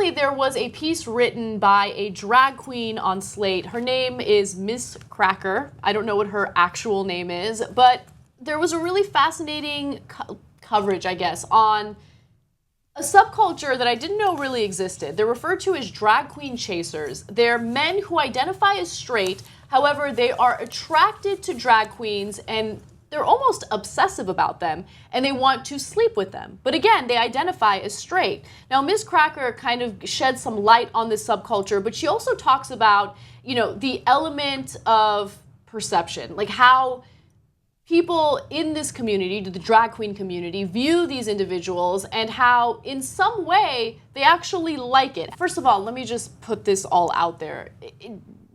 recently there was a piece written by a drag queen on Slate. Her name is Miss Cracker. I don't know what her actual name is, but there was a really fascinating coverage, I guess, on a subculture that I didn't know really existed. They're referred to as drag queen chasers. They're men who identify as straight, however, they are attracted to drag queens and they're almost obsessive about them and they want to sleep with them. But again, they identify as straight. Now, Ms. Cracker kind of sheds some light on this subculture, but she also talks about, the element of perception, like how people in this community, the drag queen community, view these individuals and how in some way they actually like it. First of all, let me just put this all out there.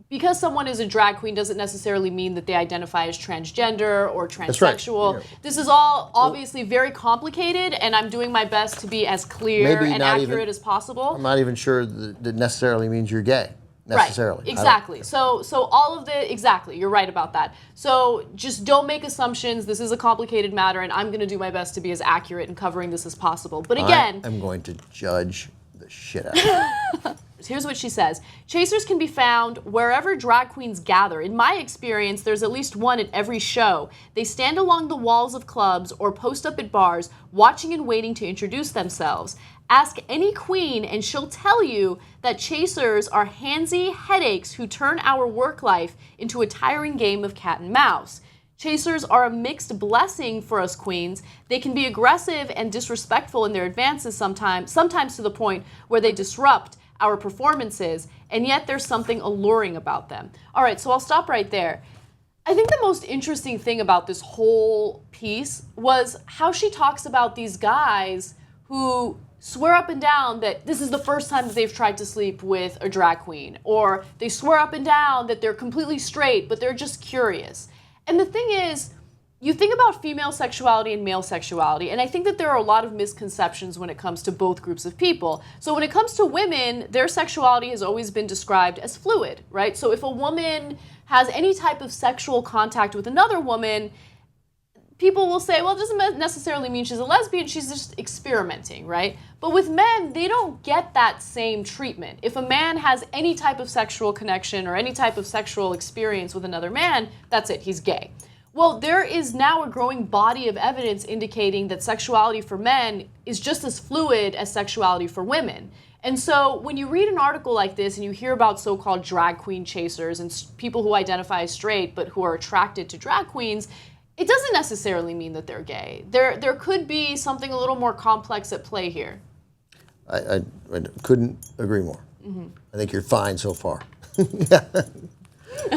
Because someone is a drag queen doesn't necessarily mean that they identify as transgender or transsexual. Right. Yeah. This is all obviously very complicated, and I'm doing my best to be as clear and accurate as possible. I'm not even sure that necessarily means you're gay. Necessarily. Right, exactly. So all of exactly, you're right about that. So just don't make assumptions. This is a complicated matter, and I'm going to do my best to be as accurate in covering this as possible. But again, I'm going to judge the shit out of you. Here's what she says. Chasers can be found wherever drag queens gather. In my experience, there's at least one at every show. They stand along the walls of clubs or post up at bars, watching and waiting to introduce themselves. Ask any queen and she'll tell you that chasers are handsy headaches who turn our work life into a tiring game of cat and mouse. Chasers are a mixed blessing for us queens. They can be aggressive and disrespectful in their advances sometimes to the point where they disrupt our performances, and yet there's something alluring about them. All right, so I'll stop right there. I think the most interesting thing about this whole piece was how she talks about these guys who swear up and down that this is the first time that they've tried to sleep with a drag queen, or they swear up and down that they're completely straight, but they're just curious. And the thing is, you think about female sexuality and male sexuality, and I think that there are a lot of misconceptions when it comes to both groups of people. So when it comes to women, their sexuality has always been described as fluid, right? So if a woman has any type of sexual contact with another woman, people will say, well, it doesn't necessarily mean she's a lesbian, she's just experimenting, right? But with men, they don't get that same treatment. If a man has any type of sexual connection or any type of sexual experience with another man, that's it, he's gay. Well, there is now a growing body of evidence indicating that sexuality for men is just as fluid as sexuality for women. And so when you read an article like this and you hear about so-called drag queen chasers and people who identify as straight but who are attracted to drag queens, it doesn't necessarily mean that they're gay. There could be something a little more complex at play here. I couldn't agree more. Mm-hmm. I think you're fine so far. Yeah.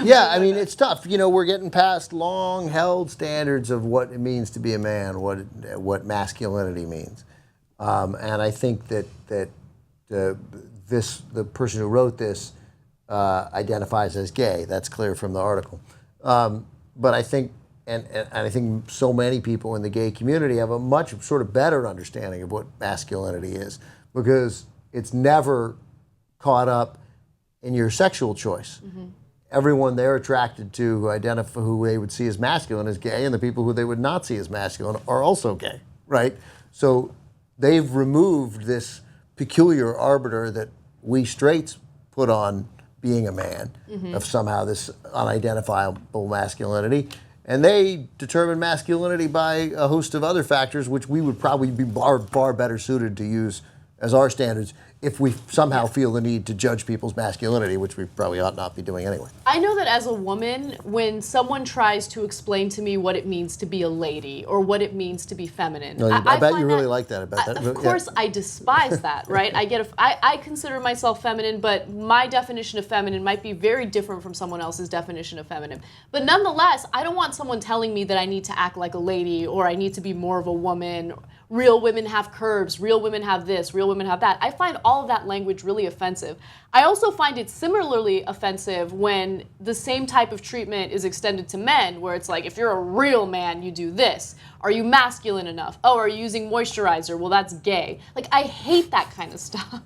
Yeah, I mean, it's tough. We're getting past long-held standards of what it means to be a man, what masculinity means. And I think that the person who wrote this identifies as gay. That's clear from the article. But I think, and I think so many people in the gay community have a much sort of better understanding of what masculinity is, because it's never caught up in your sexual choice. Mm-hmm. Everyone they're attracted to who they would see as masculine is gay, and the people who they would not see as masculine are also gay, right? So they've removed this peculiar arbiter that we straights put on being a man, mm-hmm. of somehow this unidentifiable masculinity, and they determine masculinity by a host of other factors, which we would probably be far better suited to use as our standards if we somehow feel the need to judge people's masculinity, which we probably ought not be doing anyway. I know that as a woman, when someone tries to explain to me what it means to be a lady or what it means to be feminine, no, I bet you really like that. Of course, I despise that, right? I consider myself feminine, but my definition of feminine might be very different from someone else's definition of feminine. But nonetheless, I don't want someone telling me that I need to act like a lady or I need to be more of a woman. Real women have curves, real women have this, real women have that. I find all of that language really offensive. I also find it similarly offensive when the same type of treatment is extended to men, where it's like, if you're a real man, you do this. Are you masculine enough? Oh, are you using moisturizer? Well, that's gay. Like, I hate that kind of stuff.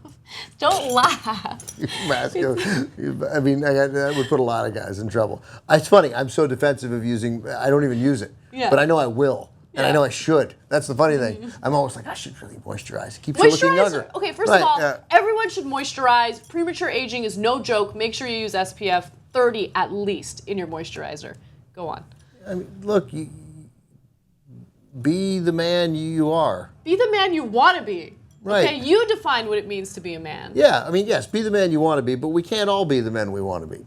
Don't laugh. Masculine. I mean, that would put a lot of guys in trouble. It's funny, I'm so defensive of I don't even use it, but I know I will. And I know I should. That's the funny thing. I'm always like, I should really moisturize. It keeps you looking younger. Okay, first of all, everyone everyone should moisturize. Premature aging is no joke. Make sure you use SPF 30 at least in your moisturizer. Go on. I mean, look, be the man you are. Be the man you want to be. Right. Okay, you define what it means to be a man. Yeah, I mean, yes, be the man you want to be, but we can't all be the men we want to be.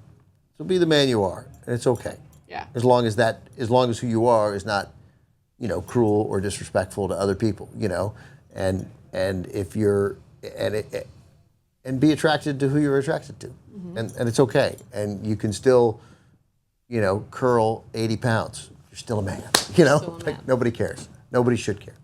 So be the man you are, and it's okay. Yeah. As long as who you are is not, cruel or disrespectful to other people, and if you're and be attracted to who you're attracted to, and it's okay, and you can still, curl 80 pounds. You're still a man, Still a man. Like, nobody cares. Nobody should care.